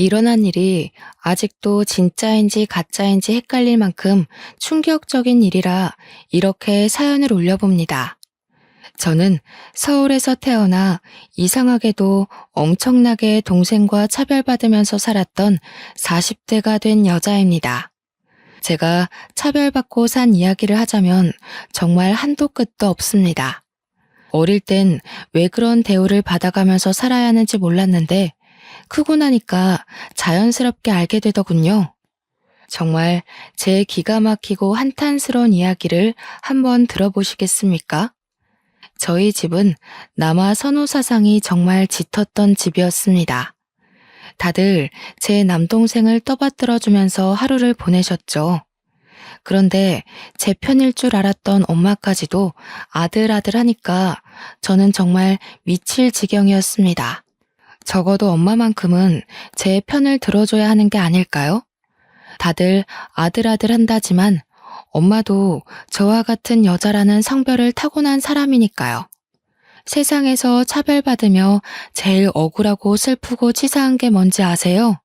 일어난 일이 아직도 진짜인지 가짜인지 헷갈릴 만큼 충격적인 일이라 이렇게 사연을 올려봅니다. 저는 서울에서 태어나 이상하게도 엄청나게 동생과 차별받으면서 살았던 40대가 된 여자입니다. 제가 차별받고 산 이야기를 하자면 정말 한도 끝도 없습니다. 어릴 땐 왜 그런 대우를 받아가면서 살아야 하는지 몰랐는데 크고 나니까 자연스럽게 알게 되더군요. 정말 제 기가 막히고 한탄스러운 이야기를 한번 들어보시겠습니까? 저희 집은 남아 선호 사상이 정말 짙었던 집이었습니다. 다들 제 남동생을 떠받들어 주면서 하루를 보내셨죠. 그런데 제 편일 줄 알았던 엄마까지도 아들 하니까 저는 정말 미칠 지경이었습니다. 적어도 엄마만큼은 제 편을 들어줘야 하는 게 아닐까요? 다들 아들 한다지만 엄마도 저와 같은 여자라는 성별을 타고난 사람이니까요. 세상에서 차별받으며 제일 억울하고 슬프고 치사한 게 뭔지 아세요?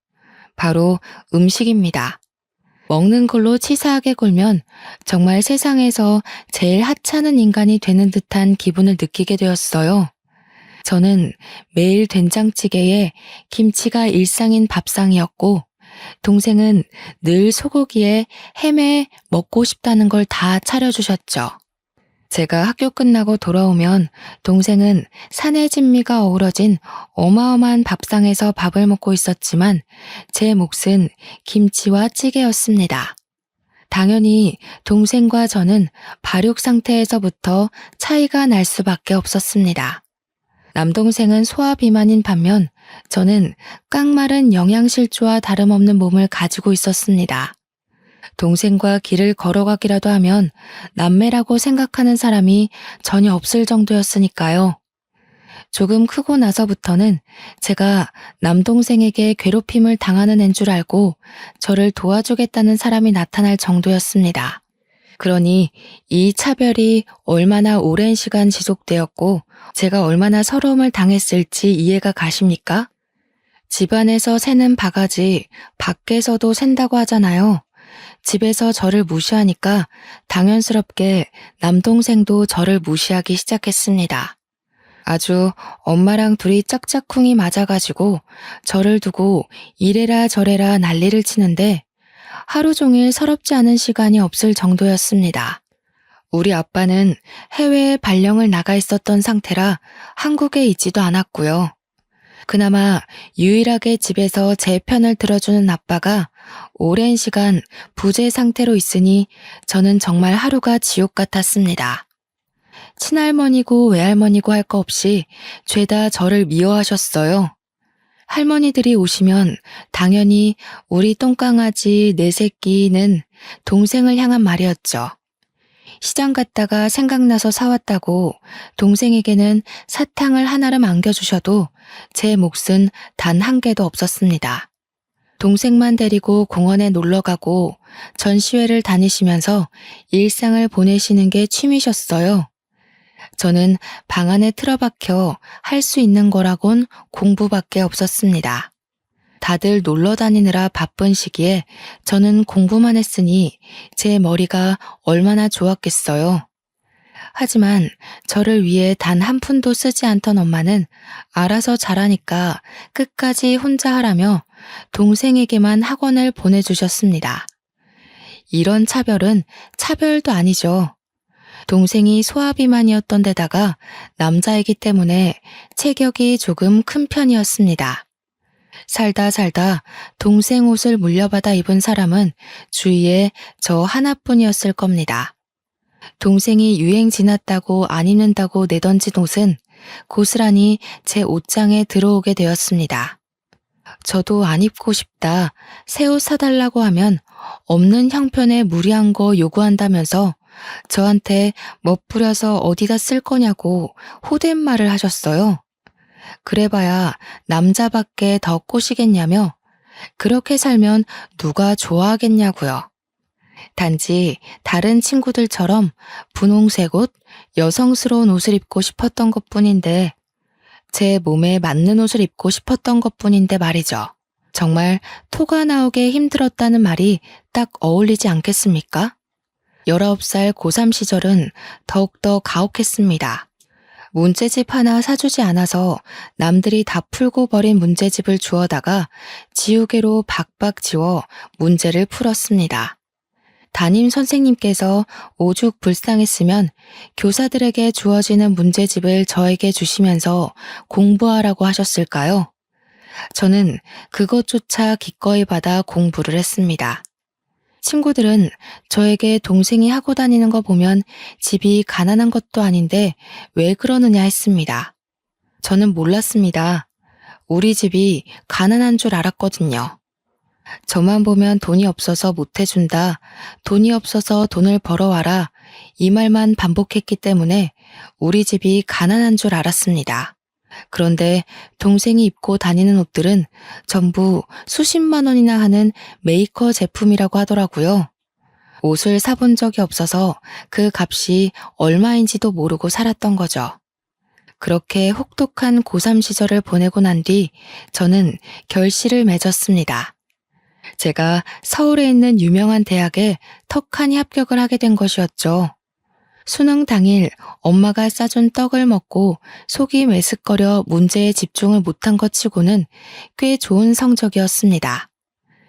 바로 음식입니다. 먹는 걸로 치사하게 굴면 정말 세상에서 제일 하찮은 인간이 되는 듯한 기분을 느끼게 되었어요. 저는 매일 된장찌개에 김치가 일상인 밥상이었고, 동생은 늘 소고기에 햄에 먹고 싶다는 걸 다 차려주셨죠. 제가 학교 끝나고 돌아오면 동생은 산의 진미가 어우러진 어마어마한 밥상에서 밥을 먹고 있었지만 제 몫은 김치와 찌개였습니다. 당연히 동생과 저는 발육 상태에서부터 차이가 날 수밖에 없었습니다. 남동생은 소화비만인 반면 저는 깡마른 영양실조와 다름없는 몸을 가지고 있었습니다. 동생과 길을 걸어가기라도 하면 남매라고 생각하는 사람이 전혀 없을 정도였으니까요. 조금 크고 나서부터는 제가 남동생에게 괴롭힘을 당하는 앤 줄 알고 저를 도와주겠다는 사람이 나타날 정도였습니다. 그러니 이 차별이 얼마나 오랜 시간 지속되었고 제가 얼마나 서러움을 당했을지 이해가 가십니까? 집안에서 새는 바가지 밖에서도 샌다고 하잖아요. 집에서 저를 무시하니까 당연스럽게 남동생도 저를 무시하기 시작했습니다. 아주 엄마랑 둘이 짝짝꿍이 맞아가지고 저를 두고 이래라 저래라 난리를 치는데 하루 종일 서럽지 않은 시간이 없을 정도였습니다. 우리 아빠는 해외에 발령을 나가 있었던 상태라 한국에 있지도 않았고요. 그나마 유일하게 집에서 제 편을 들어주는 아빠가 오랜 시간 부재 상태로 있으니 저는 정말 하루가 지옥 같았습니다. 친할머니고 외할머니고 할 거 없이 죄다 저를 미워하셨어요. 할머니들이 오시면 당연히 우리 똥강아지 내 새끼는 동생을 향한 말이었죠. 시장 갔다가 생각나서 사왔다고 동생에게는 사탕을 하나를 안겨주셔도 제 몫은 단 한 개도 없었습니다. 동생만 데리고 공원에 놀러가고 전시회를 다니시면서 일상을 보내시는 게 취미셨어요. 저는 방 안에 틀어박혀 할 수 있는 거라곤 공부밖에 없었습니다. 다들 놀러 다니느라 바쁜 시기에 저는 공부만 했으니 제 머리가 얼마나 좋았겠어요. 하지만 저를 위해 단 한 푼도 쓰지 않던 엄마는 알아서 잘하니까 끝까지 혼자 하라며 동생에게만 학원을 보내주셨습니다. 이런 차별은 차별도 아니죠. 동생이 소아비만이었던 데다가 남자이기 때문에 체격이 조금 큰 편이었습니다. 살다 동생 옷을 물려받아 입은 사람은 주위에 저 하나뿐이었을 겁니다. 동생이 유행 지났다고 안 입는다고 내던진 옷은 고스란히 제 옷장에 들어오게 되었습니다. 저도 안 입고 싶다, 새 옷 사달라고 하면 없는 형편에 무리한 거 요구한다면서 저한테 멋부려서 어디다 쓸 거냐고 호댓말을 하셨어요. 그래봐야 남자밖에 더 꼬시겠냐며 그렇게 살면 누가 좋아하겠냐고요. 단지 다른 친구들처럼 분홍색 옷, 여성스러운 옷을 입고 싶었던 것뿐인데 제 몸에 맞는 옷을 입고 싶었던 것뿐인데 말이죠. 정말 토가 나오게 힘들었다는 말이 딱 어울리지 않겠습니까? 19살 고3 시절은 더욱더 가혹했습니다. 문제집 하나 사주지 않아서 남들이 다 풀고 버린 문제집을 주워다가 지우개로 박박 지워 문제를 풀었습니다. 담임 선생님께서 오죽 불쌍했으면 교사들에게 주어지는 문제집을 저에게 주시면서 공부하라고 하셨을까요? 저는 그것조차 기꺼이 받아 공부를 했습니다. 친구들은 저에게 동생이 하고 다니는 거 보면 집이 가난한 것도 아닌데 왜 그러느냐 했습니다. 저는 몰랐습니다. 우리 집이 가난한 줄 알았거든요. 저만 보면 돈이 없어서 못 해준다. 돈이 없어서 돈을 벌어와라. 이 말만 반복했기 때문에 우리 집이 가난한 줄 알았습니다. 그런데 동생이 입고 다니는 옷들은 전부 수십만 원이나 하는 메이커 제품이라고 하더라고요. 옷을 사본 적이 없어서 그 값이 얼마인지도 모르고 살았던 거죠. 그렇게 혹독한 고3 시절을 보내고 난 뒤 저는 결실을 맺었습니다. 제가 서울에 있는 유명한 대학에 턱하니 합격을 하게 된 것이었죠. 수능 당일 엄마가 싸준 떡을 먹고 속이 메스꺼려 문제에 집중을 못한 것 치고는 꽤 좋은 성적이었습니다.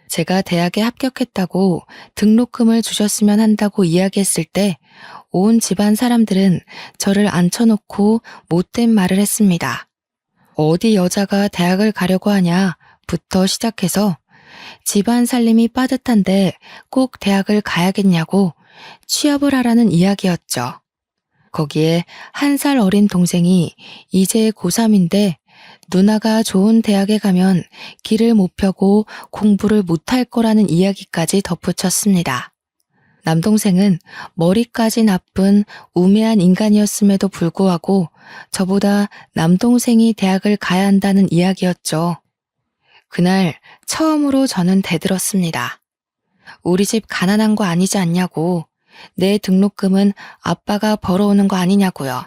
제가 대학에 합격했다고 등록금을 주셨으면 한다고 이야기했을 때 온 집안 사람들은 저를 앉혀놓고 못된 말을 했습니다. 어디 여자가 대학을 가려고 하냐부터 시작해서 집안 살림이 빠듯한데 꼭 대학을 가야겠냐고 취업을 하라는 이야기였죠. 거기에 1살 어린 동생이 이제 고3인데 누나가 좋은 대학에 가면 길을 못 펴고 공부를 못할 거라는 이야기까지 덧붙였습니다. 남동생은 머리까지 나쁜 우매한 인간이었음에도 불구하고 저보다 남동생이 대학을 가야 한다는 이야기였죠. 그날 처음으로 저는 대들었습니다. 우리 집 가난한 거 아니지 않냐고. 내 등록금은 아빠가 벌어오는 거 아니냐고요.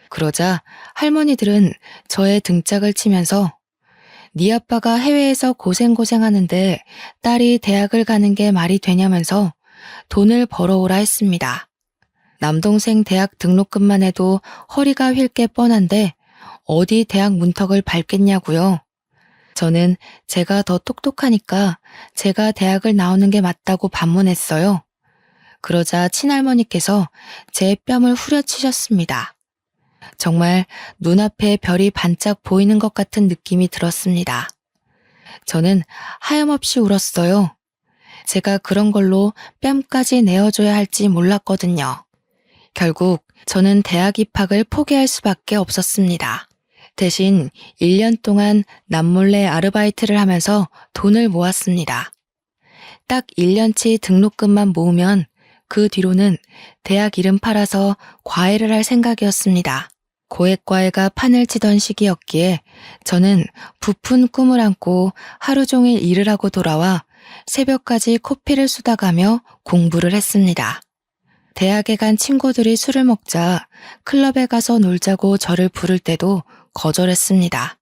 그러자 할머니들은 저의 등짝을 치면서 네 아빠가 해외에서 고생하는데 딸이 대학을 가는 게 말이 되냐면서 돈을 벌어오라 했습니다. 남동생 대학 등록금만 해도 허리가 휠 게 뻔한데 어디 대학 문턱을 밟겠냐고요. 저는 제가 더 똑똑하니까 제가 대학을 나오는 게 맞다고 반문했어요. 그러자 친할머니께서 제 뺨을 후려치셨습니다. 정말 눈앞에 별이 반짝 보이는 것 같은 느낌이 들었습니다. 저는 하염없이 울었어요. 제가 그런 걸로 뺨까지 내어줘야 할지 몰랐거든요. 결국 저는 대학 입학을 포기할 수밖에 없었습니다. 대신 1년 동안 남몰래 아르바이트를 하면서 돈을 모았습니다. 딱 1년치 등록금만 모으면 그 뒤로는 대학 이름 팔아서 과외를 할 생각이었습니다. 고액과외가 판을 치던 시기였기에 저는 부푼 꿈을 안고 하루 종일 일을 하고 돌아와 새벽까지 코피를 쏟아가며 공부를 했습니다. 대학에 간 친구들이 술을 먹자 클럽에 가서 놀자고 저를 부를 때도 거절했습니다.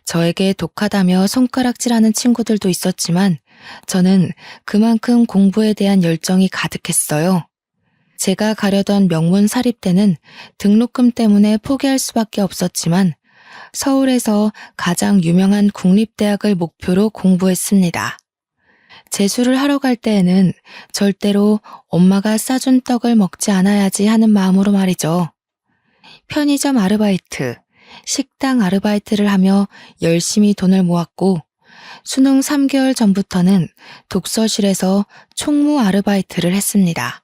저에게 독하다며 손가락질하는 친구들도 있었지만 저는 그만큼 공부에 대한 열정이 가득했어요. 제가 가려던 명문 사립대는 등록금 때문에 포기할 수밖에 없었지만 서울에서 가장 유명한 국립대학을 목표로 공부했습니다. 재수를 하러 갈 때에는 절대로 엄마가 싸준 떡을 먹지 않아야지 하는 마음으로 말이죠. 편의점 아르바이트, 식당 아르바이트를 하며 열심히 돈을 모았고 수능 3개월 전부터는 독서실에서 총무 아르바이트를 했습니다.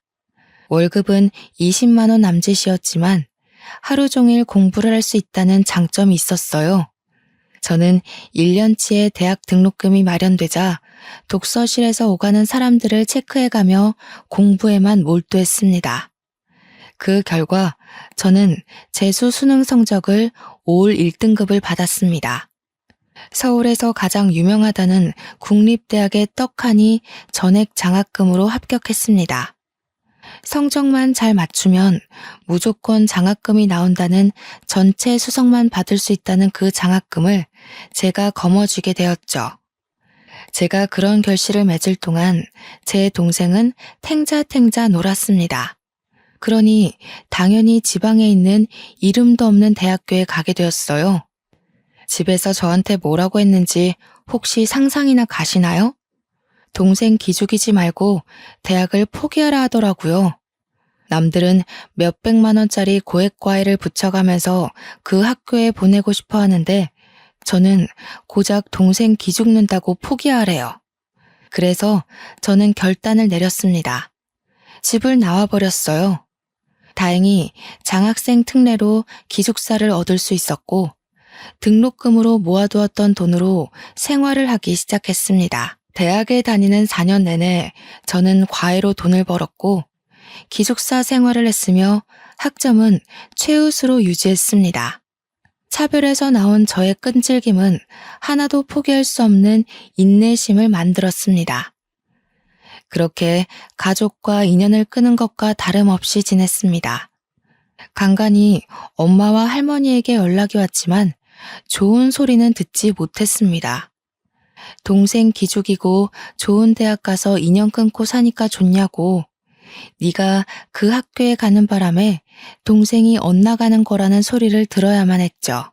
월급은 20만 원 남짓이었지만 하루 종일 공부를 할 수 있다는 장점이 있었어요. 저는 1년치의 대학 등록금이 마련되자 독서실에서 오가는 사람들을 체크해가며 공부에만 몰두했습니다. 그 결과 저는 재수 수능 성적을 올 1등급을 받았습니다. 서울에서 가장 유명하다는 국립대학의 떡하니 전액 장학금으로 합격했습니다. 성적만 잘 맞추면 무조건 장학금이 나온다는 전체 수석만 받을 수 있다는 그 장학금을 제가 거머쥐게 되었죠. 제가 그런 결실을 맺을 동안 제 동생은 탱자탱자 놀았습니다. 그러니 당연히 지방에 있는 이름도 없는 대학교에 가게 되었어요. 집에서 저한테 뭐라고 했는지 혹시 상상이나 가시나요? 동생 기죽이지 말고 대학을 포기하라 하더라고요. 남들은 몇백만 원짜리 고액 과외를 붙여가면서 그 학교에 보내고 싶어 하는데 저는 고작 동생 기죽는다고 포기하래요. 그래서 저는 결단을 내렸습니다. 집을 나와버렸어요. 다행히 장학생 특례로 기숙사를 얻을 수 있었고 등록금으로 모아두었던 돈으로 생활을 하기 시작했습니다. 대학에 다니는 4년 내내 저는 과외로 돈을 벌었고 기숙사 생활을 했으며 학점은 최우수로 유지했습니다. 차별에서 나온 저의 끈질김은 하나도 포기할 수 없는 인내심을 만들었습니다. 그렇게 가족과 인연을 끄는 것과 다름없이 지냈습니다. 간간히 엄마와 할머니에게 연락이 왔지만 좋은 소리는 듣지 못했습니다. 동생 기죽이고 좋은 대학 가서 인연 끊고 사니까 좋냐고, 네가 그 학교에 가는 바람에 동생이 엇나가는 거라는 소리를 들어야만 했죠.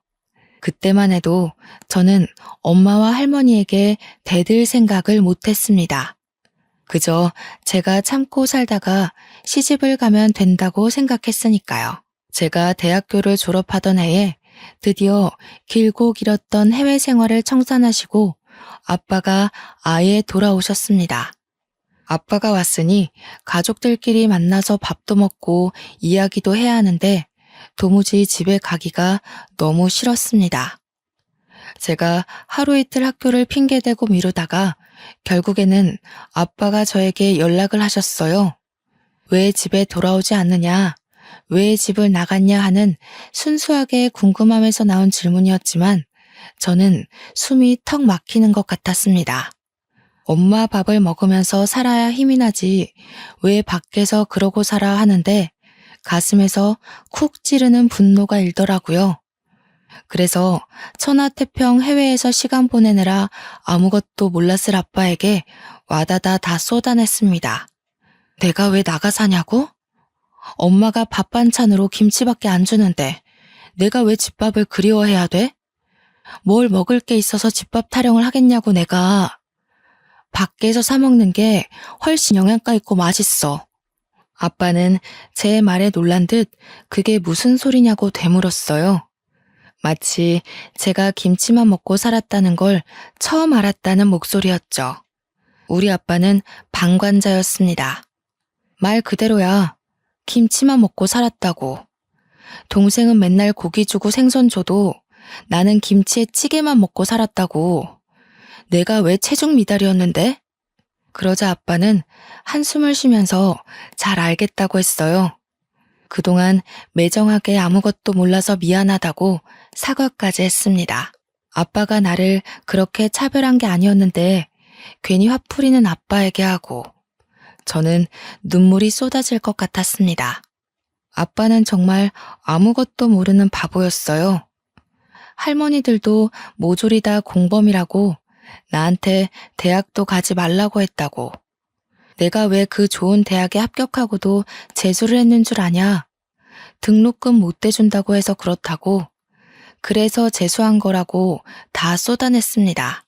그때만 해도 저는 엄마와 할머니에게 대들 생각을 못했습니다. 그저 제가 참고 살다가 시집을 가면 된다고 생각했으니까요. 제가 대학교를 졸업하던 해에 드디어 길고 길었던 해외 생활을 청산하시고 아빠가 아예 돌아오셨습니다. 아빠가 왔으니 가족들끼리 만나서 밥도 먹고 이야기도 해야 하는데 도무지 집에 가기가 너무 싫었습니다. 제가 하루 이틀 학교를 핑계대고 미루다가 결국에는 아빠가 저에게 연락을 하셨어요. 왜 집에 돌아오지 않느냐, 왜 집을 나갔냐 하는 순수하게 궁금함에서 나온 질문이었지만 저는 숨이 턱 막히는 것 같았습니다. 엄마 밥을 먹으면서 살아야 힘이 나지 왜 밖에서 그러고 살아 하는데 가슴에서 쿡 찌르는 분노가 일더라고요. 그래서 천하태평 해외에서 시간 보내느라 아무것도 몰랐을 아빠에게 와다다 다 쏟아냈습니다. 내가 왜 나가 사냐고? 엄마가 밥 반찬으로 김치밖에 안 주는데 내가 왜 집밥을 그리워해야 돼? 뭘 먹을 게 있어서 집밥 타령을 하겠냐고 내가. 밖에서 사 먹는 게 훨씬 영양가 있고 맛있어. 아빠는 제 말에 놀란 듯 그게 무슨 소리냐고 되물었어요. 마치 제가 김치만 먹고 살았다는 걸 처음 알았다는 목소리였죠. 우리 아빠는 방관자였습니다. 말 그대로야. 김치만 먹고 살았다고. 동생은 맨날 고기 주고 생선 줘도 나는 김치에 찌개만 먹고 살았다고. 내가 왜 체중 미달이었는데? 그러자 아빠는 한숨을 쉬면서 잘 알겠다고 했어요. 그동안 매정하게 아무것도 몰라서 미안하다고 사과까지 했습니다. 아빠가 나를 그렇게 차별한 게 아니었는데 괜히 화풀이는 아빠에게 하고 저는 눈물이 쏟아질 것 같았습니다. 아빠는 정말 아무것도 모르는 바보였어요. 할머니들도 모조리 다 공범이라고 나한테 대학도 가지 말라고 했다고. 내가 왜 그 좋은 대학에 합격하고도 재수를 했는 줄 아냐? 등록금 못 대준다고 해서 그렇다고. 그래서 재수한 거라고 다 쏟아냈습니다.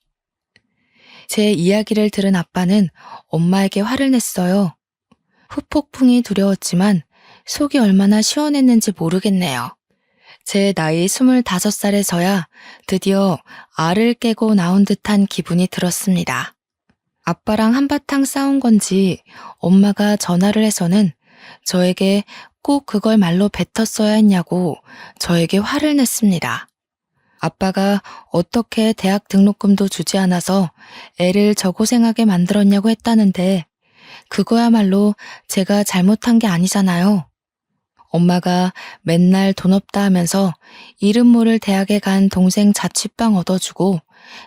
제 이야기를 들은 아빠는 엄마에게 화를 냈어요. 후폭풍이 두려웠지만 속이 얼마나 시원했는지 모르겠네요. 제 나이 25살에서야 드디어 알을 깨고 나온 듯한 기분이 들었습니다. 아빠랑 한바탕 싸운 건지 엄마가 전화를 해서는 저에게 꼭 그걸 말로 뱉었어야 했냐고 저에게 화를 냈습니다. 아빠가 어떻게 대학 등록금도 주지 않아서 애를 저 고생하게 만들었냐고 했다는데 그거야말로 제가 잘못한 게 아니잖아요. 엄마가 맨날 돈 없다 하면서 이름 모를 대학에 간 동생 자취방 얻어주고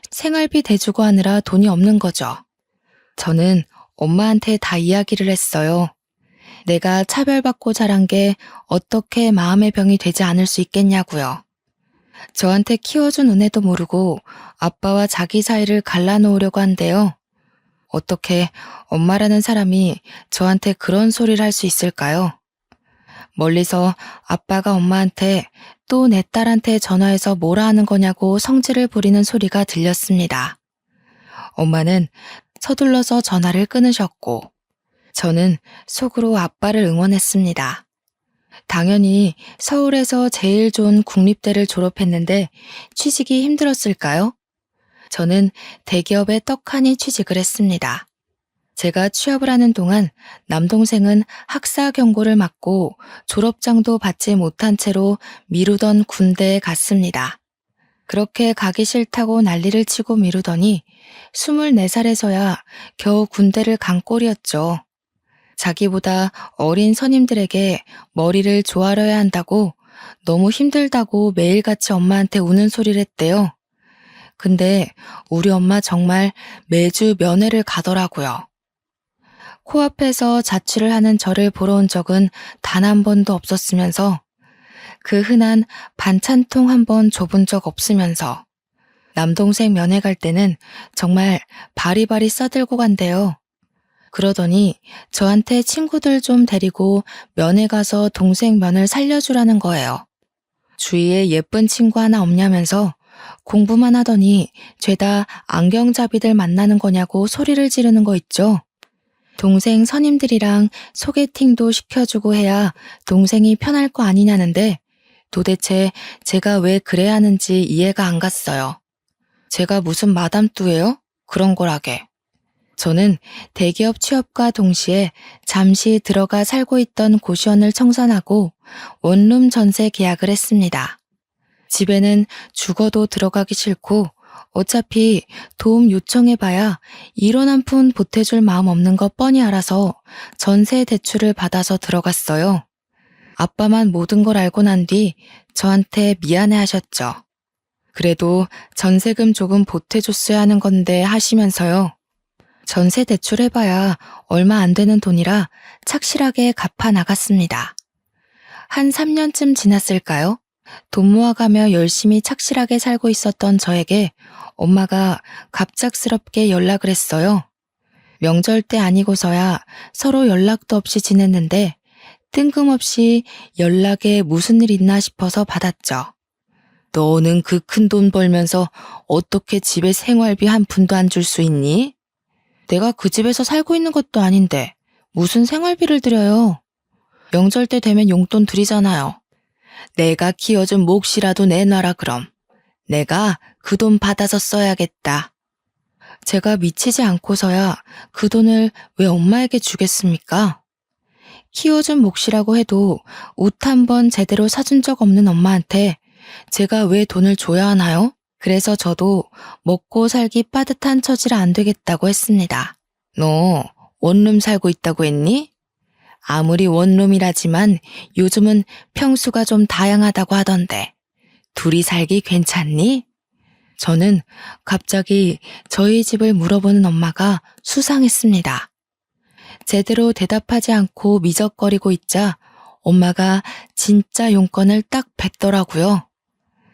생활비 대주고 하느라 돈이 없는 거죠. 저는 엄마한테 다 이야기를 했어요. 내가 차별받고 자란 게 어떻게 마음의 병이 되지 않을 수 있겠냐고요. 저한테 키워준 은혜도 모르고 아빠와 자기 사이를 갈라놓으려고 한대요. 어떻게 엄마라는 사람이 저한테 그런 소리를 할 수 있을까요? 멀리서 아빠가 엄마한테 또 내 딸한테 전화해서 뭐라 하는 거냐고 성질을 부리는 소리가 들렸습니다. 엄마는 서둘러서 전화를 끊으셨고, 저는 속으로 아빠를 응원했습니다. 당연히 서울에서 제일 좋은 국립대를 졸업했는데 취직이 힘들었을까요? 저는 대기업에 떡하니 취직을 했습니다. 제가 취업을 하는 동안 남동생은 학사 경고를 맞고 졸업장도 받지 못한 채로 미루던 군대에 갔습니다. 그렇게 가기 싫다고 난리를 치고 미루더니 24살에서야 겨우 군대를 간 꼴이었죠. 자기보다 어린 선임들에게 머리를 조아려야 한다고 너무 힘들다고 매일같이 엄마한테 우는 소리를 했대요. 근데 우리 엄마 정말 매주 면회를 가더라고요. 코앞에서 자취를 하는 저를 보러 온 적은 단 한 번도 없었으면서 그 흔한 반찬통 한 번 줘본 적 없으면서 남동생 면회 갈 때는 정말 바리바리 싸들고 간대요. 그러더니 저한테 친구들 좀 데리고 면회 가서 동생 면을 살려주라는 거예요. 주위에 예쁜 친구 하나 없냐면서 공부만 하더니 죄다 안경잡이들 만나는 거냐고 소리를 지르는 거 있죠. 동생 선임들이랑 소개팅도 시켜주고 해야 동생이 편할 거 아니냐는데 도대체 제가 왜 그래야 하는지 이해가 안 갔어요. 제가 무슨 마담뚜예요? 그런 거라게. 저는 대기업 취업과 동시에 잠시 들어가 살고 있던 고시원을 청산하고 원룸 전세 계약을 했습니다. 집에는 죽어도 들어가기 싫고 어차피 도움 요청해봐야 1원 한 푼 보태줄 마음 없는 거 뻔히 알아서 전세 대출을 받아서 들어갔어요. 아빠만 모든 걸 알고 난 뒤 저한테 미안해 하셨죠. 그래도 전세금 조금 보태줬어야 하는 건데 하시면서요. 전세 대출해봐야 얼마 안 되는 돈이라 착실하게 갚아 나갔습니다. 한 3년쯤 지났을까요? 돈 모아가며 열심히 착실하게 살고 있었던 저에게 엄마가 갑작스럽게 연락을 했어요. 명절 때 아니고서야 서로 연락도 없이 지냈는데 뜬금없이 연락에 무슨 일 있나 싶어서 받았죠. 너는 그 큰 돈 벌면서 어떻게 집에 생활비 한 푼도 안 줄 수 있니? 내가 그 집에서 살고 있는 것도 아닌데 무슨 생활비를 드려요? 명절 때 되면 용돈 드리잖아요. 내가 키워준 몫이라도 내놔라 그럼. 내가 그 돈 받아서 써야겠다. 제가 미치지 않고서야 그 돈을 왜 엄마에게 주겠습니까? 키워준 몫이라고 해도 옷 한 번 제대로 사준 적 없는 엄마한테 제가 왜 돈을 줘야 하나요? 그래서 저도 먹고 살기 빠듯한 처지라 안 되겠다고 했습니다. 너 원룸 살고 있다고 했니? 아무리 원룸이라지만 요즘은 평수가 좀 다양하다고 하던데 둘이 살기 괜찮니? 저는 갑자기 저희 집을 물어보는 엄마가 수상했습니다. 제대로 대답하지 않고 미적거리고 있자 엄마가 진짜 용건을 딱 뱉더라고요.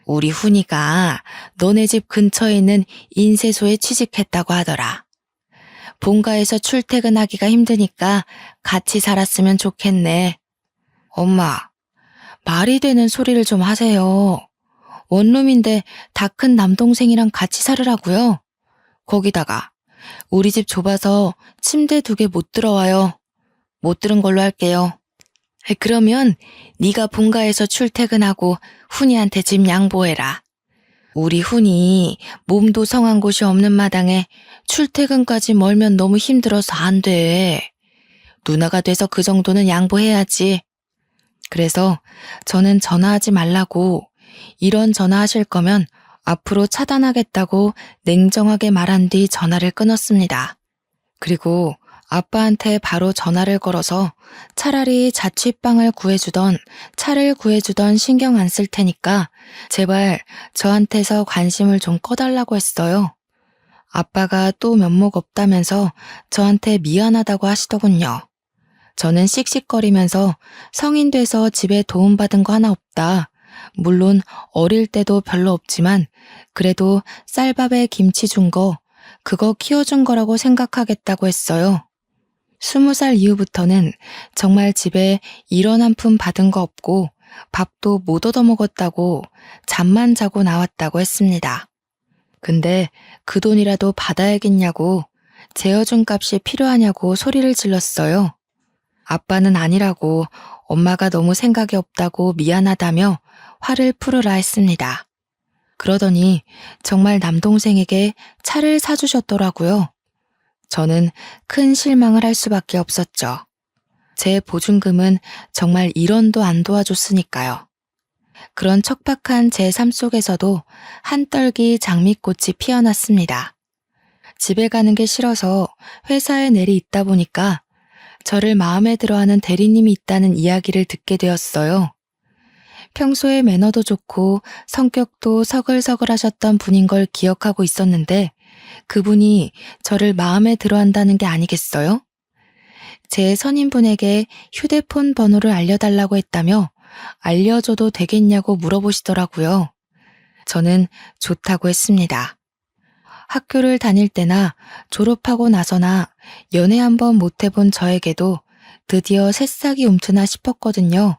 우리 훈이가 너네 집 근처에 있는 인쇄소에 취직했다고 하더라. 본가에서 출퇴근하기가 힘드니까 같이 살았으면 좋겠네. 엄마, 말이 되는 소리를 좀 하세요. 원룸인데 다 큰 남동생이랑 같이 살으라고요? 거기다가 우리 집 좁아서 침대 2개 못 들어와요. 못 들은 걸로 할게요. 그러면 네가 본가에서 출퇴근하고 훈이한테 집 양보해라. 우리 훈이 몸도 성한 곳이 없는 마당에 출퇴근까지 멀면 너무 힘들어서 안 돼. 누나가 돼서 그 정도는 양보해야지. 그래서 저는 전화하지 말라고 이런 전화하실 거면 앞으로 차단하겠다고 냉정하게 말한 뒤 전화를 끊었습니다. 그리고 아빠한테 바로 전화를 걸어서 차라리 자취방을 구해주던 차를 구해주던 신경 안 쓸 테니까 제발 저한테서 관심을 좀 꺼달라고 했어요. 아빠가 또 면목 없다면서 저한테 미안하다고 하시더군요. 저는 씩씩거리면서 성인 돼서 집에 도움받은 거 하나 없다. 물론 어릴 때도 별로 없지만 그래도 쌀밥에 김치 준 거 그거 키워준 거라고 생각하겠다고 했어요. 20살 이후부터는 정말 집에 이런 한 푼 받은 거 없고 밥도 못 얻어먹었다고 잠만 자고 나왔다고 했습니다. 근데 그 돈이라도 받아야겠냐고 재어준 값이 필요하냐고 소리를 질렀어요. 아빠는 아니라고 엄마가 너무 생각이 없다고 미안하다며 화를 풀으라 했습니다. 그러더니 정말 남동생에게 차를 사주셨더라고요. 저는 큰 실망을 할 수밖에 없었죠. 제 보증금은 정말 1원도 안 도와줬으니까요. 그런 척박한 제 삶 속에서도 한떨기 장미꽃이 피어났습니다. 집에 가는 게 싫어서 회사에 내리 있다 보니까 저를 마음에 들어하는 대리님이 있다는 이야기를 듣게 되었어요. 평소에 매너도 좋고 성격도 서글서글하셨던 분인 걸 기억하고 있었는데 그분이 저를 마음에 들어한다는 게 아니겠어요? 제 선임분에게 휴대폰 번호를 알려달라고 했다며 알려줘도 되겠냐고 물어보시더라고요. 저는 좋다고 했습니다. 학교를 다닐 때나 졸업하고 나서나 연애 한번 못 해본 저에게도 드디어 새싹이 움트나 싶었거든요.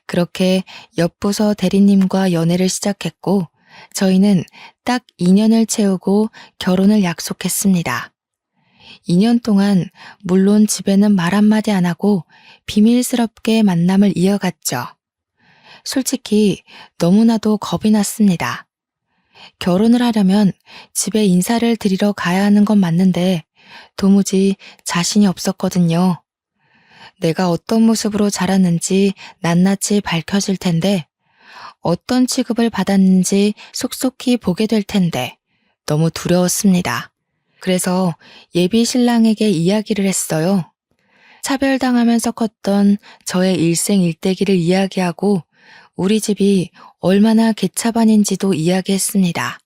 그렇게 옆부서 대리님과 연애를 시작했고 저희는 딱 2년을 채우고 결혼을 약속했습니다. 2년 동안 물론 집에는 말 한마디 안 하고 비밀스럽게 만남을 이어갔죠. 솔직히 너무나도 겁이 났습니다. 결혼을 하려면 집에 인사를 드리러 가야 하는 건 맞는데 도무지 자신이 없었거든요. 내가 어떤 모습으로 자랐는지 낱낱이 밝혀질 텐데 어떤 취급을 받았는지 속속히 보게 될 텐데 너무 두려웠습니다. 그래서 예비 신랑에게 이야기를 했어요. 차별당하면서 컸던 저의 일생일대기를 이야기하고 우리 집이 얼마나 개차반인지도 이야기했습니다.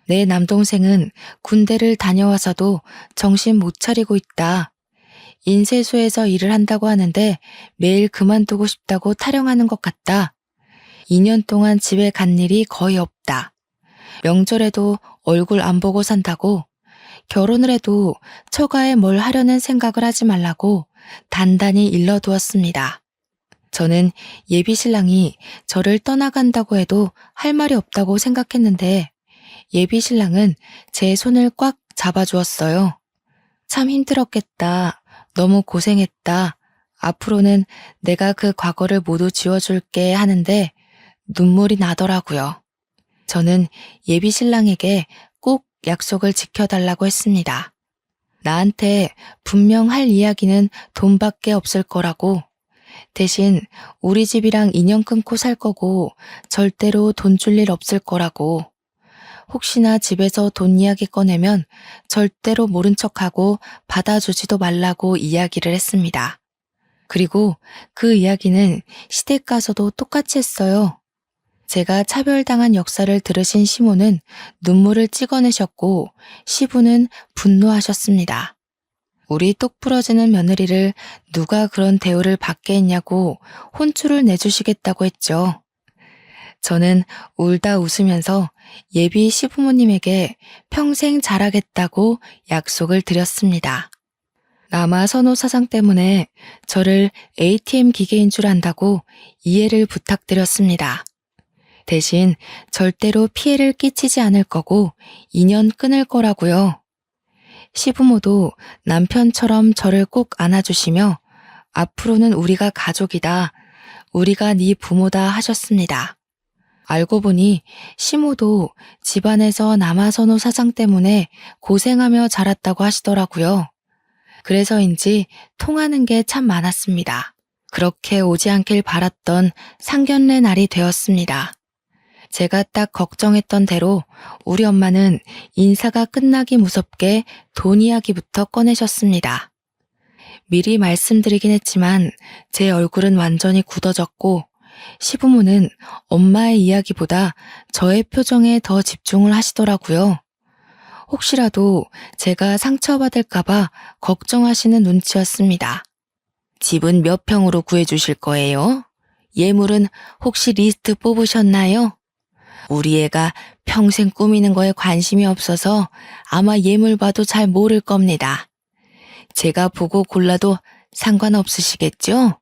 내 남동생은 군대를 다녀와서도 정신 못 차리고 있다. 인쇄소에서 일을 한다고 하는데 매일 그만두고 싶다고 타령하는 것 같다. 2년 동안 집에 간 일이 거의 없다. 명절에도 얼굴 안 보고 산다고 결혼을 해도 처가에 뭘 하려는 생각을 하지 말라고 단단히 일러두었습니다. 저는 예비 신랑이 저를 떠나간다고 해도 할 말이 없다고 생각했는데 예비 신랑은 제 손을 꽉 잡아주었어요. 참 힘들었겠다. 너무 고생했다. 앞으로는 내가 그 과거를 모두 지워줄게 하는데 눈물이 나더라고요. 저는 예비 신랑에게 꼭 약속을 지켜달라고 했습니다. 나한테 분명 할 이야기는 돈밖에 없을 거라고. 대신 우리 집이랑 인연 끊고 살 거고 절대로 돈 줄 일 없을 거라고. 혹시나 집에서 돈 이야기 꺼내면 절대로 모른 척하고 받아주지도 말라고 이야기를 했습니다. 그리고 그 이야기는 시댁 가서도 똑같이 했어요. 제가 차별당한 역사를 들으신 시모는 눈물을 찍어내셨고 시부는 분노하셨습니다. 우리 똑 부러지는 며느리를 누가 그런 대우를 받게 했냐고 혼쭐을 내주시겠다고 했죠. 저는 울다 웃으면서 예비 시부모님에게 평생 잘하겠다고 약속을 드렸습니다. 남아 선호 사상 때문에 저를 ATM 기계인 줄 안다고 이해를 부탁드렸습니다. 대신 절대로 피해를 끼치지 않을 거고 인연 끊을 거라고요. 시부모도 남편처럼 저를 꼭 안아주시며 앞으로는 우리가 가족이다. 우리가 네 부모다 하셨습니다. 알고 보니 시모도 집안에서 남아선호 사상 때문에 고생하며 자랐다고 하시더라고요. 그래서인지 통하는 게 참 많았습니다. 그렇게 오지 않길 바랐던 상견례 날이 되었습니다. 제가 딱 걱정했던 대로 우리 엄마는 인사가 끝나기 무섭게 돈 이야기부터 꺼내셨습니다. 미리 말씀드리긴 했지만 제 얼굴은 완전히 굳어졌고 시부모는 엄마의 이야기보다 저의 표정에 더 집중을 하시더라고요. 혹시라도 제가 상처받을까봐 걱정하시는 눈치였습니다. 집은 몇 평으로 구해주실 거예요? 예물은 혹시 리스트 뽑으셨나요? 우리 애가 평생 꾸미는 거에 관심이 없어서 아마 예물 봐도 잘 모를 겁니다. 제가 보고 골라도 상관없으시겠죠?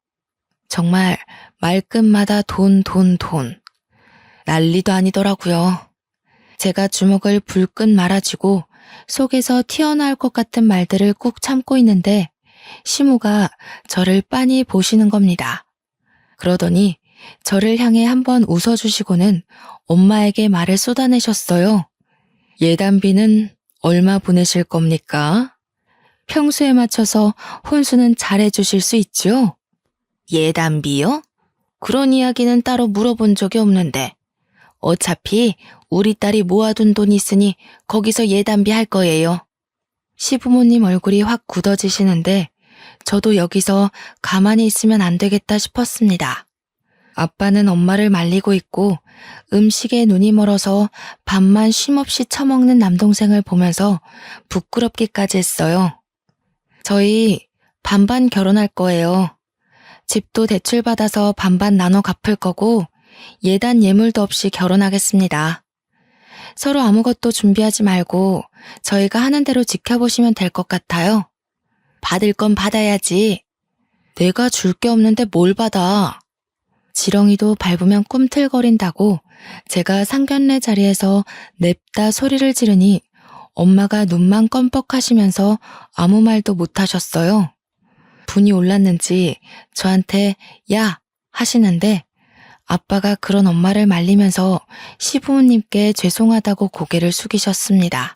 정말 말끝마다 돈, 돈, 돈. 난리도 아니더라고요. 제가 주먹을 불끈 말아쥐고 속에서 튀어나올 것 같은 말들을 꾹 참고 있는데 시모가 저를 빤히 보시는 겁니다. 그러더니 저를 향해 한번 웃어주시고는 엄마에게 말을 쏟아내셨어요. 예단비는 얼마 보내실 겁니까? 평소에 맞춰서 혼수는 잘해주실 수 있죠? 예단비요? 그런 이야기는 따로 물어본 적이 없는데 어차피 우리 딸이 모아둔 돈이 있으니 거기서 예단비 할 거예요. 시부모님 얼굴이 확 굳어지시는데 저도 여기서 가만히 있으면 안 되겠다 싶었습니다. 아빠는 엄마를 말리고 있고 음식에 눈이 멀어서 밥만 쉼없이 처먹는 남동생을 보면서 부끄럽기까지 했어요. 저희 반반 결혼할 거예요. 집도 대출받아서 반반 나눠 갚을 거고 예단 예물도 없이 결혼하겠습니다. 서로 아무것도 준비하지 말고 저희가 하는 대로 지켜보시면 될 것 같아요. 받을 건 받아야지. 내가 줄 게 없는데 뭘 받아. 지렁이도 밟으면 꿈틀거린다고 제가 상견례 자리에서 냅다 소리를 지르니 엄마가 눈만 껌뻑하시면서 아무 말도 못하셨어요. 분이 올랐는지 저한테 야 하시는데 아빠가 그런 엄마를 말리면서 시부모님께 죄송하다고 고개를 숙이셨습니다.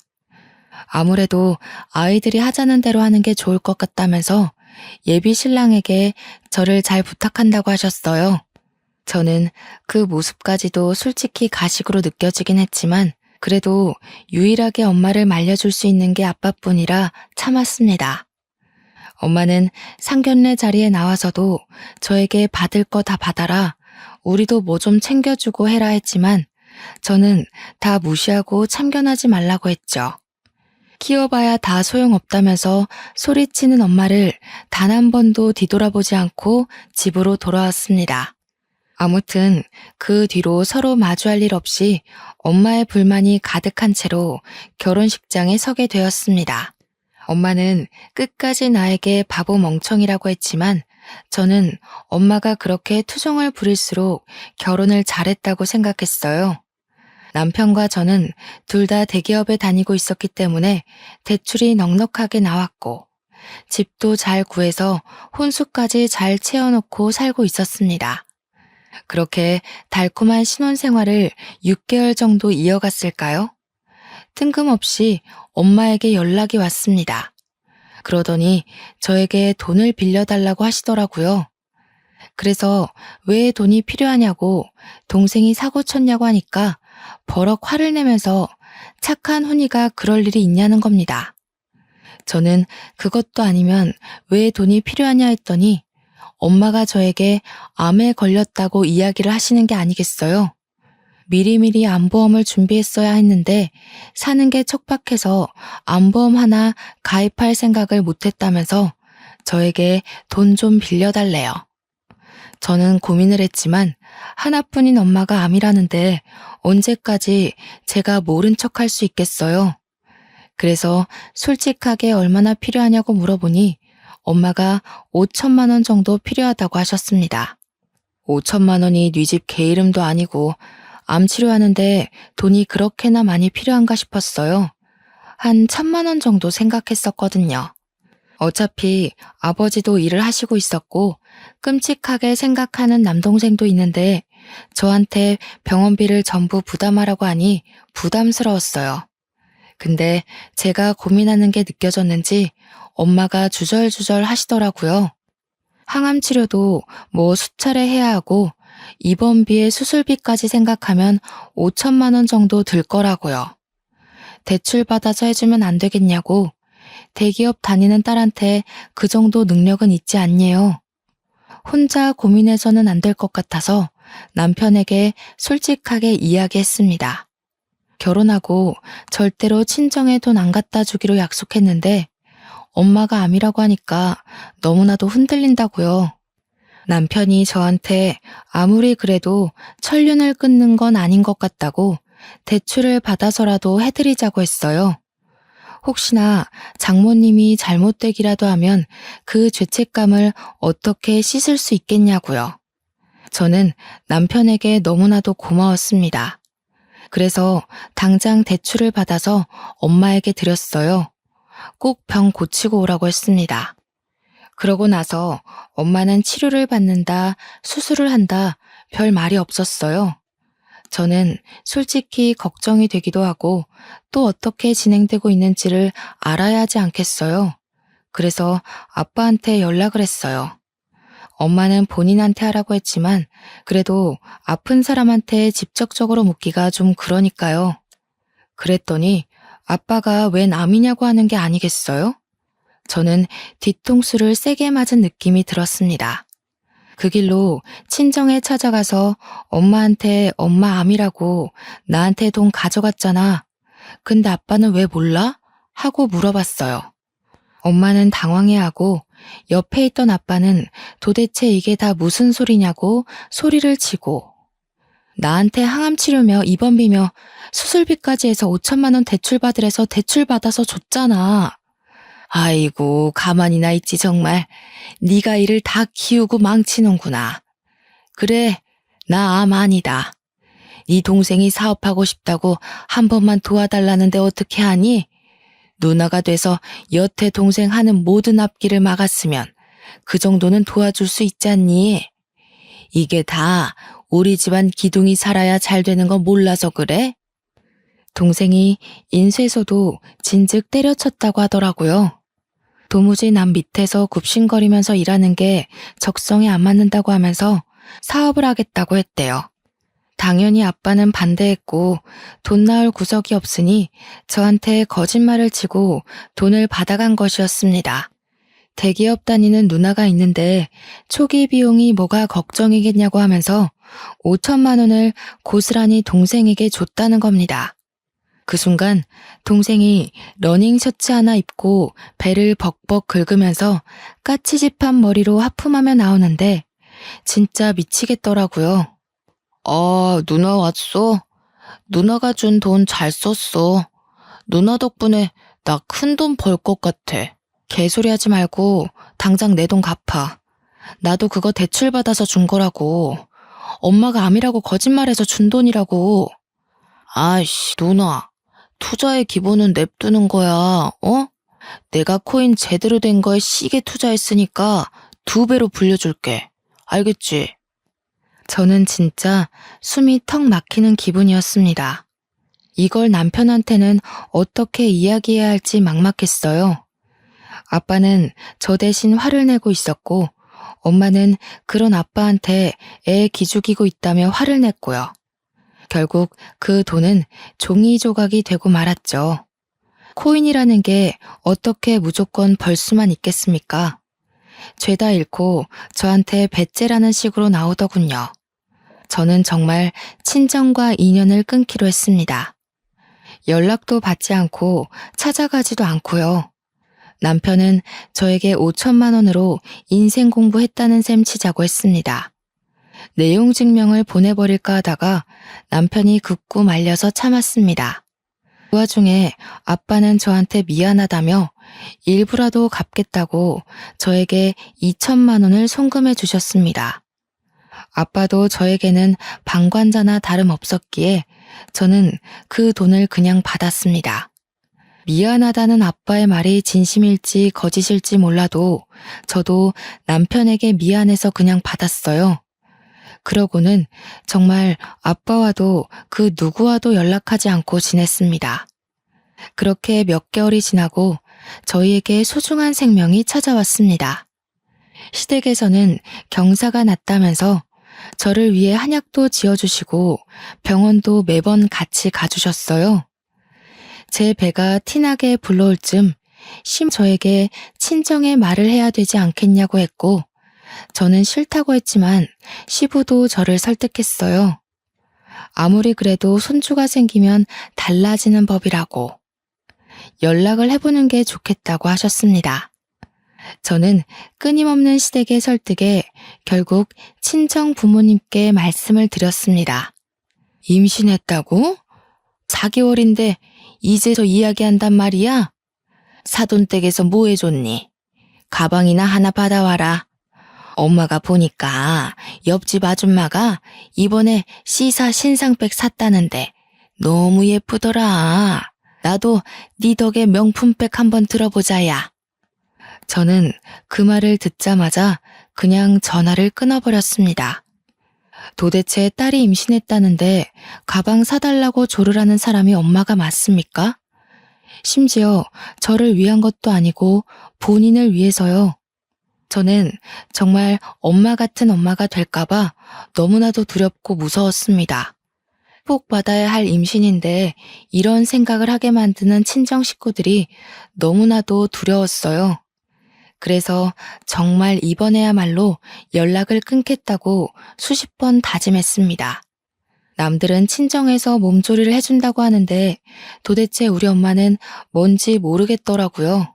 아무래도 아이들이 하자는 대로 하는 게 좋을 것 같다면서 예비 신랑에게 저를 잘 부탁한다고 하셨어요. 저는 그 모습까지도 솔직히 가식으로 느껴지긴 했지만 그래도 유일하게 엄마를 말려줄 수 있는 게 아빠뿐이라 참았습니다. 엄마는 상견례 자리에 나와서도 저에게 받을 거 다 받아라, 우리도 뭐 좀 챙겨주고 해라 했지만 저는 다 무시하고 참견하지 말라고 했죠. 키워봐야 다 소용없다면서 소리치는 엄마를 단 한 번도 뒤돌아보지 않고 집으로 돌아왔습니다. 아무튼 그 뒤로 서로 마주할 일 없이 엄마의 불만이 가득한 채로 결혼식장에 서게 되었습니다. 엄마는 끝까지 나에게 바보 멍청이라고 했지만 저는 엄마가 그렇게 투정을 부릴수록 결혼을 잘했다고 생각했어요. 남편과 저는 둘 다 대기업에 다니고 있었기 때문에 대출이 넉넉하게 나왔고 집도 잘 구해서 혼수까지 잘 채워놓고 살고 있었습니다. 그렇게 달콤한 신혼생활을 6개월 정도 이어갔을까요? 뜬금없이 엄마에게 연락이 왔습니다. 그러더니 저에게 돈을 빌려달라고 하시더라고요. 그래서 왜 돈이 필요하냐고 동생이 사고 쳤냐고 하니까 버럭 화를 내면서 착한 훈이가 그럴 일이 있냐는 겁니다. 저는 그것도 아니면 왜 돈이 필요하냐 했더니 엄마가 저에게 암에 걸렸다고 이야기를 하시는 게 아니겠어요. 미리미리 암보험을 준비했어야 했는데 사는 게 척박해서 암보험 하나 가입할 생각을 못했다면서 저에게 돈 좀 빌려달래요. 저는 고민을 했지만 하나뿐인 엄마가 암이라는데 언제까지 제가 모른 척할 수 있겠어요. 그래서 솔직하게 얼마나 필요하냐고 물어보니 엄마가 5천만 원 정도 필요하다고 하셨습니다. 5천만 원이 네 집 개 이름도 아니고 암 치료하는데 돈이 그렇게나 많이 필요한가 싶었어요. 한 1,000만 원 정도 생각했었거든요. 어차피 아버지도 일을 하시고 있었고 끔찍하게 생각하는 남동생도 있는데 저한테 병원비를 전부 부담하라고 하니 부담스러웠어요. 근데 제가 고민하는 게 느껴졌는지 엄마가 주절주절 하시더라고요. 항암 치료도 뭐 수차례 해야 하고 입원비에 수술비까지 생각하면 5천만 원 정도 들 거라고요. 대출 받아서 해주면 안 되겠냐고. 대기업 다니는 딸한테 그 정도 능력은 있지 않네요. 혼자 고민해서는 안 될 것 같아서 남편에게 솔직하게 이야기했습니다. 결혼하고 절대로 친정에 돈 안 갖다 주기로 약속했는데 엄마가 암이라고 하니까 너무나도 흔들린다고요. 남편이 저한테 아무리 그래도 천륜을 끊는 건 아닌 것 같다고 대출을 받아서라도 해드리자고 했어요. 혹시나 장모님이 잘못되기라도 하면 그 죄책감을 어떻게 씻을 수 있겠냐고요. 저는 남편에게 너무나도 고마웠습니다. 그래서 당장 대출을 받아서 엄마에게 드렸어요. 꼭 병 고치고 오라고 했습니다. 그러고 나서 엄마는 치료를 받는다, 수술을 한다, 별 말이 없었어요. 저는 솔직히 걱정이 되기도 하고 또 어떻게 진행되고 있는지를 알아야 하지 않겠어요. 그래서 아빠한테 연락을 했어요. 엄마는 본인한테 하라고 했지만 그래도 아픈 사람한테 직접적으로 묻기가 좀 그러니까요. 그랬더니 아빠가 왜 남이냐고 하는 게 아니겠어요? 저는 뒤통수를 세게 맞은 느낌이 들었습니다. 그 길로 친정에 찾아가서 엄마한테 엄마 암이라고 나한테 돈 가져갔잖아. 근데 아빠는 왜 몰라? 하고 물어봤어요. 엄마는 당황해하고 옆에 있던 아빠는 도대체 이게 다 무슨 소리냐고 소리를 치고 나한테 항암 치료며 입원비며 수술비까지 해서 5천만 원 대출받으래서 대출받아서 줬잖아. 아이고 가만히나 있지 정말. 네가 이를 다 키우고 망치는구나. 그래 나 암 아니다. 네 동생이 사업하고 싶다고 한 번만 도와달라는데 어떻게 하니? 누나가 돼서 여태 동생 하는 모든 앞길을 막았으면 그 정도는 도와줄 수 있잖니. 이게 다 우리 집안 기둥이 살아야 잘 되는 거 몰라서 그래? 동생이 인쇄소도 진즉 때려쳤다고 하더라고요. 도무지 남 밑에서 굽신거리면서 일하는 게 적성에 안 맞는다고 하면서 사업을 하겠다고 했대요. 당연히 아빠는 반대했고 돈 나올 구석이 없으니 저한테 거짓말을 치고 돈을 받아간 것이었습니다. 대기업 다니는 누나가 있는데 초기 비용이 뭐가 걱정이겠냐고 하면서 5천만 원을 고스란히 동생에게 줬다는 겁니다. 그 순간 동생이 러닝 셔츠 하나 입고 배를 벅벅 긁으면서 까치집한 머리로 하품하며 나오는데 진짜 미치겠더라고요. 누나 왔어? 누나가 준 돈 잘 썼어. 누나 덕분에 나 큰 돈 벌 것 같아. 개소리 하지 말고 당장 내 돈 갚아. 나도 그거 대출 받아서 준 거라고. 엄마가 암이라고 거짓말해서 준 돈이라고. 아이씨, 누나. 투자의 기본은 냅두는 거야, 어? 내가 코인 제대로 된 거에 시게 투자했으니까 2배로 불려줄게. 알겠지? 저는 진짜 숨이 턱 막히는 기분이었습니다. 이걸 남편한테는 어떻게 이야기해야 할지 막막했어요. 아빠는 저 대신 화를 내고 있었고 엄마는 그런 아빠한테 애 기죽이고 있다며 화를 냈고요. 결국 그 돈은 종이 조각이 되고 말았죠. 코인이라는 게 어떻게 무조건 벌 수만 있겠습니까? 죄다 잃고 저한테 배째라는 식으로 나오더군요. 저는 정말 친정과 인연을 끊기로 했습니다. 연락도 받지 않고 찾아가지도 않고요. 남편은 저에게 5천만 원으로 인생 공부했다는 셈 치자고 했습니다. 내용 증명을 보내버릴까 하다가 남편이 굳고 말려서 참았습니다. 그 와중에 아빠는 저한테 미안하다며 일부라도 갚겠다고 저에게 2천만 원을 송금해 주셨습니다. 아빠도 저에게는 방관자나 다름없었기에 저는 그 돈을 그냥 받았습니다. 미안하다는 아빠의 말이 진심일지 거짓일지 몰라도 저도 남편에게 미안해서 그냥 받았어요. 그러고는 정말 아빠와도 그 누구와도 연락하지 않고 지냈습니다. 그렇게 몇 개월이 지나고 저희에게 소중한 생명이 찾아왔습니다. 시댁에서는 경사가 났다면서 저를 위해 한약도 지어주시고 병원도 매번 같이 가주셨어요. 제 배가 티나게 불러올 쯤 저에게 친정에 말을 해야 되지 않겠냐고 했고 저는 싫다고 했지만 시부도 저를 설득했어요. 아무리 그래도 손주가 생기면 달라지는 법이라고 연락을 해보는 게 좋겠다고 하셨습니다. 저는 끊임없는 시댁의 설득에 결국 친정 부모님께 말씀을 드렸습니다. 임신했다고? 4개월인데 이제서 이야기한단 말이야? 사돈댁에서 뭐 해줬니? 가방이나 하나 받아와라. 엄마가 보니까 옆집 아줌마가 이번에 C사 신상백 샀다는데 너무 예쁘더라. 나도 네 덕에 명품백 한번 들어보자야. 저는 그 말을 듣자마자 그냥 전화를 끊어버렸습니다. 도대체 딸이 임신했다는데 가방 사달라고 조르라는 사람이 엄마가 맞습니까? 심지어 저를 위한 것도 아니고 본인을 위해서요. 저는 정말 엄마 같은 엄마가 될까봐 너무나도 두렵고 무서웠습니다. 꼭 받아야 할 임신인데 이런 생각을 하게 만드는 친정 식구들이 너무나도 두려웠어요. 그래서 정말 이번에야말로 연락을 끊겠다고 수십 번 다짐했습니다. 남들은 친정에서 몸조리를 해준다고 하는데 도대체 우리 엄마는 뭔지 모르겠더라고요.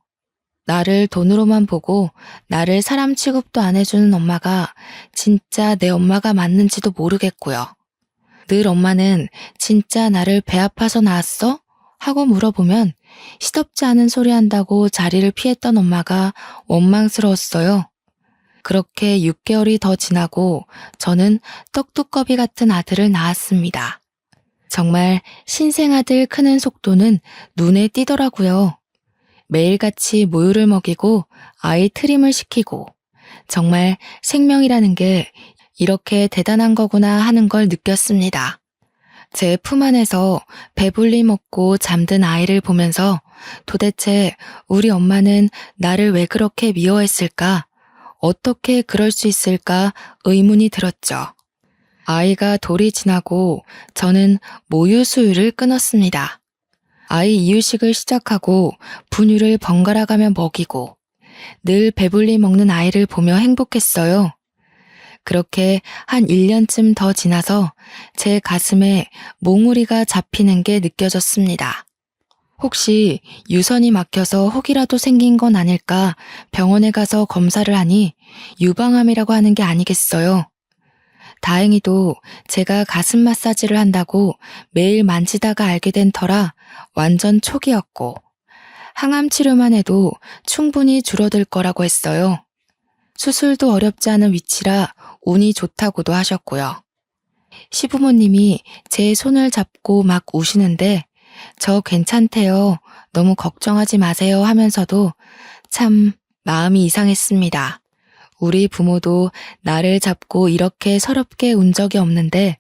나를 돈으로만 보고 나를 사람 취급도 안 해주는 엄마가 진짜 내 엄마가 맞는지도 모르겠고요. 늘 엄마는 진짜 나를 배 아파서 낳았어? 하고 물어보면 시덥지 않은 소리 한다고 자리를 피했던 엄마가 원망스러웠어요. 그렇게 6개월이 더 지나고 저는 떡두꺼비 같은 아들을 낳았습니다. 정말 신생아들 크는 속도는 눈에 띄더라고요. 매일같이 모유를 먹이고 아이 트림을 시키고 정말 생명이라는 게 이렇게 대단한 거구나 하는 걸 느꼈습니다. 제 품 안에서 배불리 먹고 잠든 아이를 보면서 도대체 우리 엄마는 나를 왜 그렇게 미워했을까? 어떻게 그럴 수 있을까 의문이 들었죠. 아이가 돌이 지나고 저는 모유 수유를 끊었습니다. 아이 이유식을 시작하고 분유를 번갈아가며 먹이고 늘 배불리 먹는 아이를 보며 행복했어요. 그렇게 한 1년쯤 더 지나서 제 가슴에 몽우리가 잡히는 게 느껴졌습니다. 혹시 유선이 막혀서 혹이라도 생긴 건 아닐까 병원에 가서 검사를 하니 유방암이라고 하는 게 아니겠어요. 다행히도 제가 가슴 마사지를 한다고 매일 만지다가 알게 된 터라 완전 초기였고 항암 치료만 해도 충분히 줄어들 거라고 했어요. 수술도 어렵지 않은 위치라 운이 좋다고도 하셨고요. 시부모님이 제 손을 잡고 막 우시는데 저 괜찮대요. 너무 걱정하지 마세요 하면서도 참 마음이 이상했습니다. 우리 부모도 나를 잡고 이렇게 서럽게 운 적이 없는데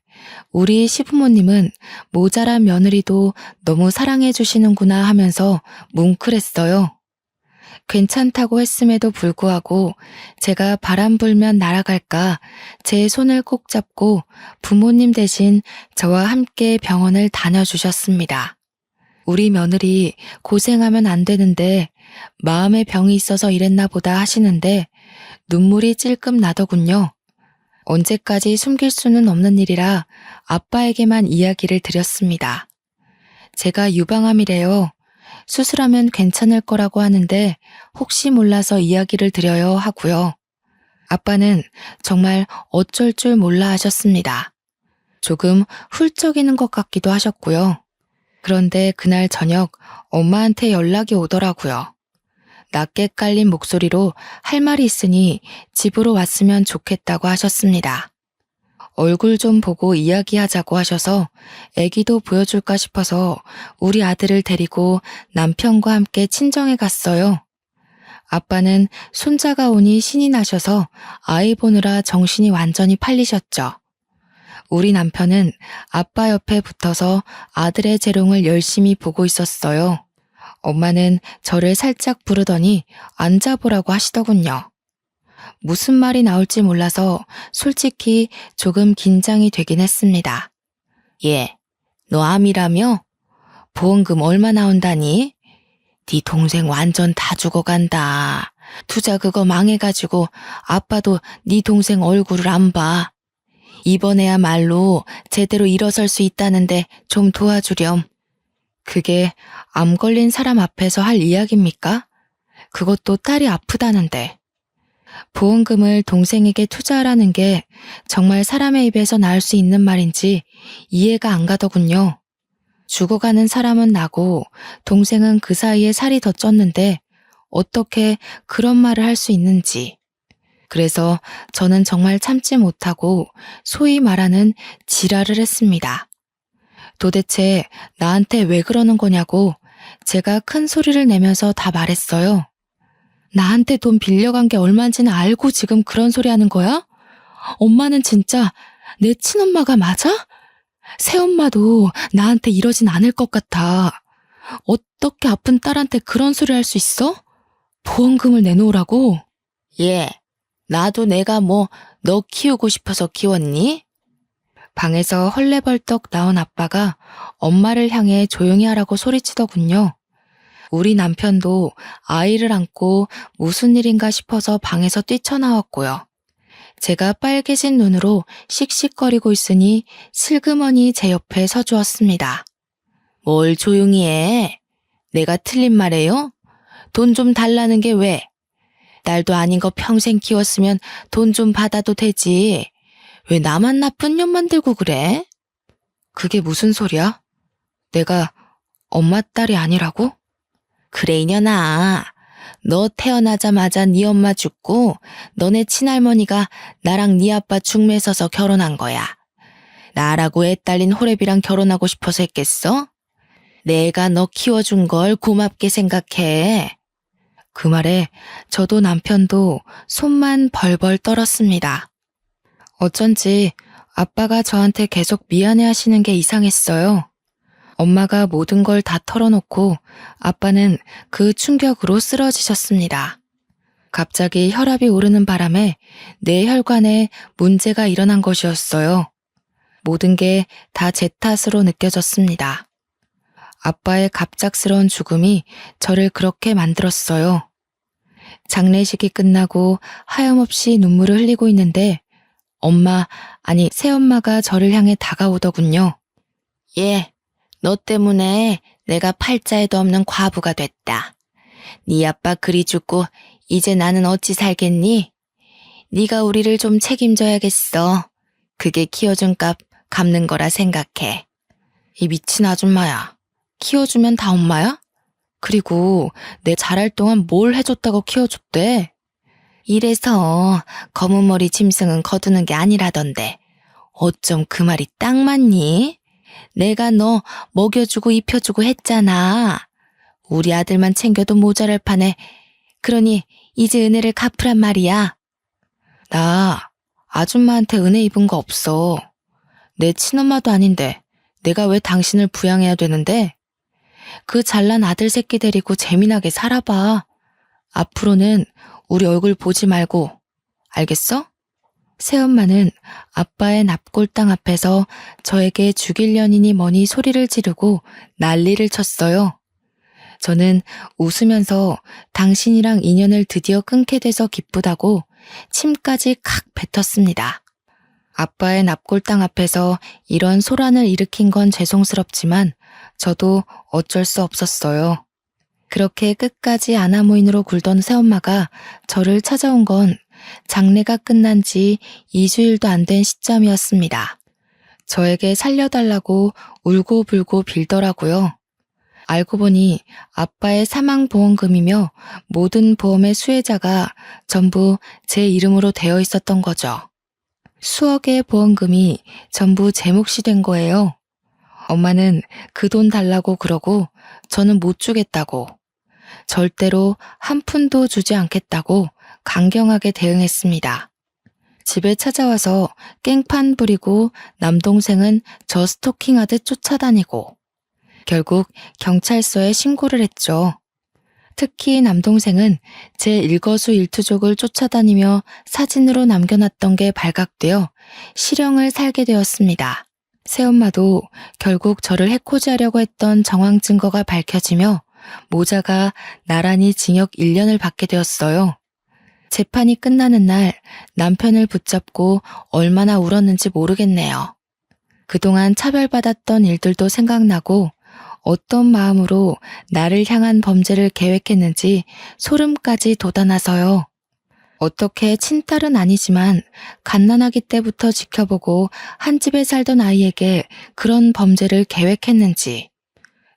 우리 시부모님은 모자란 며느리도 너무 사랑해 주시는구나 하면서 뭉클했어요. 괜찮다고 했음에도 불구하고 제가 바람 불면 날아갈까 제 손을 꼭 잡고 부모님 대신 저와 함께 병원을 다녀주셨습니다. 우리 며느리 고생하면 안 되는데 마음에 병이 있어서 이랬나 보다 하시는데 눈물이 찔끔 나더군요. 언제까지 숨길 수는 없는 일이라 아빠에게만 이야기를 드렸습니다. 제가 유방암이래요. 수술하면 괜찮을 거라고 하는데 혹시 몰라서 이야기를 드려요 하고요. 아빠는 정말 어쩔 줄 몰라 하셨습니다. 조금 훌쩍이는 것 같기도 하셨고요. 그런데 그날 저녁 엄마한테 연락이 오더라고요. 낮게 깔린 목소리로 할 말이 있으니 집으로 왔으면 좋겠다고 하셨습니다. 얼굴 좀 보고 이야기하자고 하셔서 애기도 보여줄까 싶어서 우리 아들을 데리고 남편과 함께 친정에 갔어요. 아빠는 손자가 오니 신이 나셔서 아이 보느라 정신이 완전히 팔리셨죠. 우리 남편은 아빠 옆에 붙어서 아들의 재롱을 열심히 보고 있었어요. 엄마는 저를 살짝 부르더니 앉아보라고 하시더군요. 무슨 말이 나올지 몰라서 솔직히 조금 긴장이 되긴 했습니다. 예, 너 암이라며? 보험금 얼마 나온다니? 네 동생 완전 다 죽어간다. 투자 그거 망해가지고 아빠도 네 동생 얼굴을 안 봐. 이번에야말로 제대로 일어설 수 있다는데 좀 도와주렴. 그게 암 걸린 사람 앞에서 할 이야기입니까? 그것도 딸이 아프다는데. 보험금을 동생에게 투자하라는 게 정말 사람의 입에서 나올 수 있는 말인지 이해가 안 가더군요. 죽어가는 사람은 나고 동생은 그 사이에 살이 더 쪘는데 어떻게 그런 말을 할 수 있는지. 그래서 저는 정말 참지 못하고 소위 말하는 지랄을 했습니다. 도대체 나한테 왜 그러는 거냐고 제가 큰 소리를 내면서 다 말했어요. 나한테 돈 빌려간 게 얼마인지는 알고 지금 그런 소리 하는 거야? 엄마는 진짜 내 친엄마가 맞아? 새엄마도 나한테 이러진 않을 것 같아. 어떻게 아픈 딸한테 그런 소리 할 수 있어? 보험금을 내놓으라고? 예, 나도 내가 뭐 너 키우고 싶어서 키웠니? 방에서 헐레벌떡 나온 아빠가 엄마를 향해 조용히 하라고 소리치더군요. 우리 남편도 아이를 안고 무슨 일인가 싶어서 방에서 뛰쳐나왔고요. 제가 빨개진 눈으로 씩씩거리고 있으니 슬그머니 제 옆에 서주었습니다. 뭘 조용히 해? 내가 틀린 말해요? 돈 좀 달라는 게 왜? 딸도 아닌 거 평생 키웠으면 돈 좀 받아도 되지. 왜 나만 나쁜 년 만들고 그래? 그게 무슨 소리야? 내가 엄마 딸이 아니라고? 그래 이년아. 너 태어나자마자 네 엄마 죽고 너네 친할머니가 나랑 네 아빠 중매 서서 결혼한 거야. 나라고 애 딸린 호랩이랑 결혼하고 싶어서 했겠어? 내가 너 키워준 걸 고맙게 생각해. 그 말에 저도 남편도 손만 벌벌 떨었습니다. 어쩐지 아빠가 저한테 계속 미안해 하시는 게 이상했어요. 엄마가 모든 걸 다 털어놓고 아빠는 그 충격으로 쓰러지셨습니다. 갑자기 혈압이 오르는 바람에 내 혈관에 문제가 일어난 것이었어요. 모든 게 다 제 탓으로 느껴졌습니다. 아빠의 갑작스러운 죽음이 저를 그렇게 만들었어요. 장례식이 끝나고 하염없이 눈물을 흘리고 있는데 엄마, 아니 새엄마가 저를 향해 다가오더군요. 예, 너 때문에 내가 팔자에도 없는 과부가 됐다. 네 아빠 그리 죽고 이제 나는 어찌 살겠니? 네가 우리를 좀 책임져야겠어. 그게 키워준 값 갚는 거라 생각해. 이 미친 아줌마야. 키워주면 다 엄마야? 그리고 내 자랄 동안 뭘 해줬다고 키워줬대? 이래서 검은 머리 짐승은 거두는 게 아니라던데 어쩜 그 말이 딱 맞니? 내가 너 먹여주고 입혀주고 했잖아. 우리 아들만 챙겨도 모자랄 판에 그러니 이제 은혜를 갚으란 말이야. 나 아줌마한테 은혜 입은 거 없어. 내 친엄마도 아닌데 내가 왜 당신을 부양해야 되는데? 그 잘난 아들 새끼 데리고 재미나게 살아봐. 앞으로는 우리 얼굴 보지 말고. 알겠어? 새엄마는 아빠의 납골당 앞에서 저에게 죽일 년이니 뭐니 소리를 지르고 난리를 쳤어요. 저는 웃으면서 당신이랑 인연을 드디어 끊게 돼서 기쁘다고 침까지 칵 뱉었습니다. 아빠의 납골당 앞에서 이런 소란을 일으킨 건 죄송스럽지만 저도 어쩔 수 없었어요. 그렇게 끝까지 아나무인으로 굴던 새엄마가 저를 찾아온 건 장례가 끝난 지 2주일도 안 된 시점이었습니다. 저에게 살려달라고 울고불고 빌더라고요. 알고 보니 아빠의 사망보험금이며 모든 보험의 수혜자가 전부 제 이름으로 되어 있었던 거죠. 수억의 보험금이 전부 제 몫이 된 거예요. 엄마는 그 돈 달라고 그러고 저는 못 주겠다고, 절대로 한 푼도 주지 않겠다고 강경하게 대응했습니다. 집에 찾아와서 깽판 부리고 남동생은 저 스토킹하듯 쫓아다니고 결국 경찰서에 신고를 했죠. 특히 남동생은 제 일거수일투족을 쫓아다니며 사진으로 남겨놨던 게 발각되어 실형을 살게 되었습니다. 새엄마도 결국 저를 해코지하려고 했던 정황 증거가 밝혀지며 모자가 나란히 징역 1년을 받게 되었어요. 재판이 끝나는 날 남편을 붙잡고 얼마나 울었는지 모르겠네요. 그동안 차별받았던 일들도 생각나고 어떤 마음으로 나를 향한 범죄를 계획했는지 소름까지 돋아나서요. 어떻게 친딸은 아니지만 갓난아기 때부터 지켜보고 한 집에 살던 아이에게 그런 범죄를 계획했는지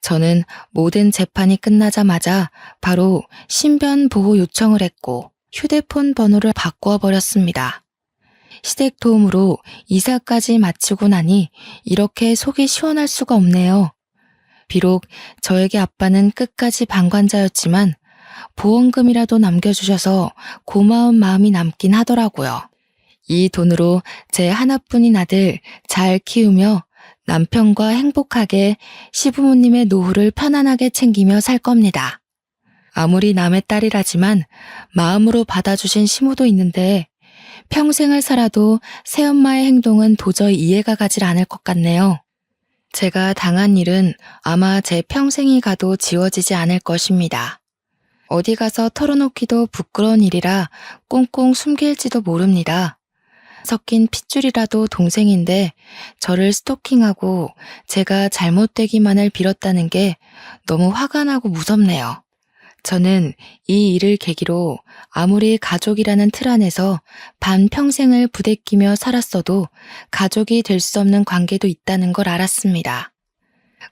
저는 모든 재판이 끝나자마자 바로 신변 보호 요청을 했고 휴대폰 번호를 바꾸어 버렸습니다. 시댁 도움으로 이사까지 마치고 나니 이렇게 속이 시원할 수가 없네요. 비록 저에게 아빠는 끝까지 방관자였지만 보험금이라도 남겨주셔서 고마운 마음이 남긴 하더라고요. 이 돈으로 제 하나뿐인 아들 잘 키우며 남편과 행복하게 시부모님의 노후를 편안하게 챙기며 살 겁니다. 아무리 남의 딸이라지만 마음으로 받아주신 시모도 있는데 평생을 살아도 새엄마의 행동은 도저히 이해가 가질 않을 것 같네요. 제가 당한 일은 아마 제 평생이 가도 지워지지 않을 것입니다. 어디 가서 털어놓기도 부끄러운 일이라 꽁꽁 숨길지도 모릅니다. 섞인 핏줄이라도 동생인데 저를 스토킹하고 제가 잘못되기만을 빌었다는 게 너무 화가 나고 무섭네요. 저는 이 일을 계기로 아무리 가족이라는 틀 안에서 반평생을 부대끼며 살았어도 가족이 될 수 없는 관계도 있다는 걸 알았습니다.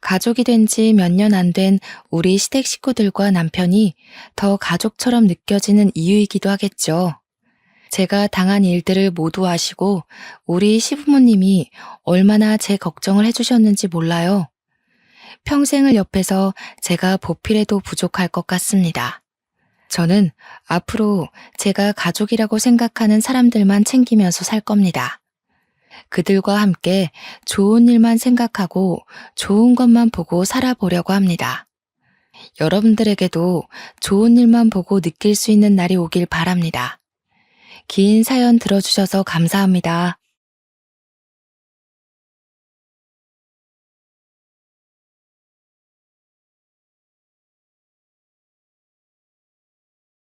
가족이 된 지 몇 년 안 된 우리 시댁 식구들과 남편이 더 가족처럼 느껴지는 이유이기도 하겠죠. 제가 당한 일들을 모두 아시고 우리 시부모님이 얼마나 제 걱정을 해주셨는지 몰라요. 평생을 옆에서 제가 보필해도 부족할 것 같습니다. 저는 앞으로 제가 가족이라고 생각하는 사람들만 챙기면서 살 겁니다. 그들과 함께 좋은 일만 생각하고 좋은 것만 보고 살아보려고 합니다. 여러분들에게도 좋은 일만 보고 느낄 수 있는 날이 오길 바랍니다. 긴 사연 들어주셔서 감사합니다.